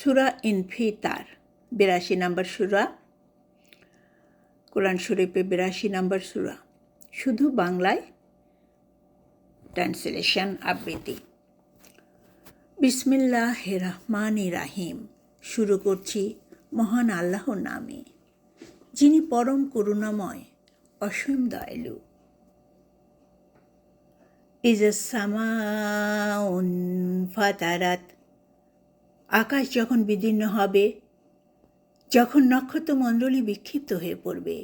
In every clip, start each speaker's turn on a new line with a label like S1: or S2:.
S1: সূরা ইনফিতার 82 নম্বর সূরা, কোরআন শরীফে 82 নম্বর সূরা, শুধু বাংলায় ট্রান্সলেশন আবৃত্তি। বিসমিল্লাহির রহমানির রহিম। শুরু করছি মহান আল্লাহর নামে, যিনি পরম করুণাময়, অসীম দয়ালু। ইজাস সামাউন ফাতারাত, আকাশ যখন বিদীর্ণ হবে, যখন নক্ষত্রমণ্ডলী বিক্ষিপ্ত হয়ে পড়বে,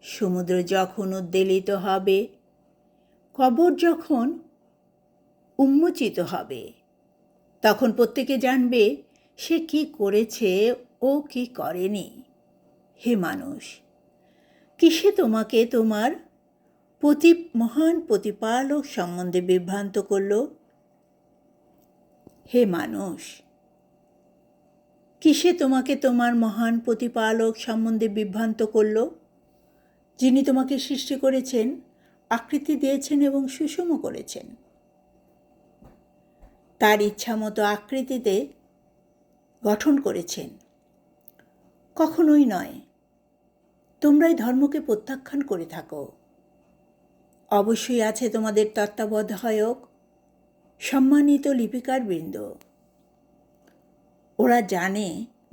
S1: সমুদ্র যখন উদ্বেলিত হবে, কবর যখন উন্মোচিত হবে, তখন প্রত্যেকে জানবে সে কি করেছে ও কি করেনি। হে মানুষ, কিসে তোমাকে তোমার মহান প্রতিপালক সম্বন্ধে বিভ্রান্ত করল? হে মানুষ, কিসে তোমাকে তোমার মহান প্রতিপালক সম্বন্ধে বিভ্রান্ত করল, যিনি তোমাকে সৃষ্টি করেছেন, আকৃতি দিয়েছেন এবং সুষম করেছেন। তার ইচ্ছামতো আকৃতিতে গঠন করেছেন। কখনোই নয়, তোমরাই ধর্মকে প্রত্যাখ্যান করে থাকো। অবশ্যই আছে তোমাদের তত্ত্বাবধায়ক, সম্মানিত লিপিকার বৃন্দ। ওরা জানে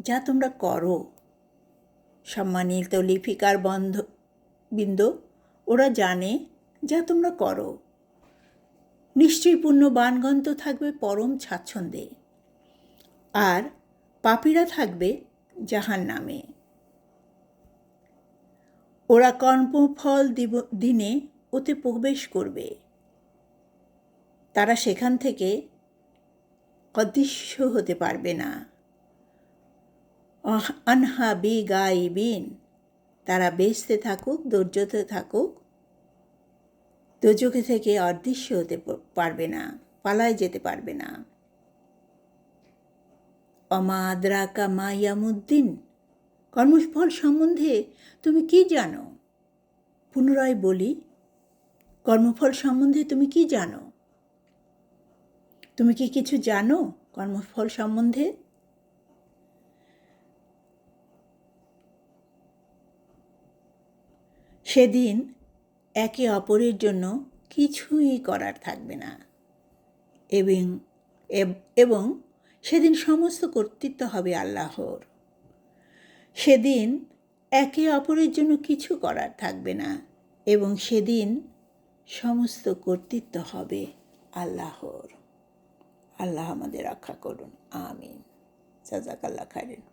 S1: যা তোমরা করো। সম্মানিত লিপিকার বৃন্দ, ওরা জানে যা তোমরা করো। নিশ্চয়ই পুণ্যবানগণ তো থাকবে পরম স্বাচ্ছন্দ্যে, আর পাপীরা থাকবে জাহান্নামে। ওরা কর্মফল দিনে ওতে প্রবেশ করবে। তারা সেখান থেকে অদৃশ্য হতে পারবে না। আনহা বি গাইবিন, তারা বেঁচতে থাকুক, ধৈর্যতে থাকুক, দোজখে থেকে অদৃশ্য হতে পারবে না, পালায় যেতে পারবে না। অমা আদরাকা মা ইয়ামুদ্দিন, কর্মফল সম্বন্ধে তুমি কি জানো? পুনরায় বলি, কর্মফল সম্বন্ধে তুমি কি জানো? তুমি কি কিছু জানো কর্মফল সম্বন্ধে? সেদিন একে অপরের জন্য কিছুই করার থাকবে না, এবং সেদিন সমস্ত কর্তৃত্ব হবে আল্লাহর। সেদিন একে অপরের জন্য কিছু করার থাকবে না, এবং সেদিন সমস্ত কর্তৃত্ব হবে আল্লাহর। আল্লাহ আমাদের রক্ষা করুন, আমিন। জাযাকাল্লাহ খাইরান।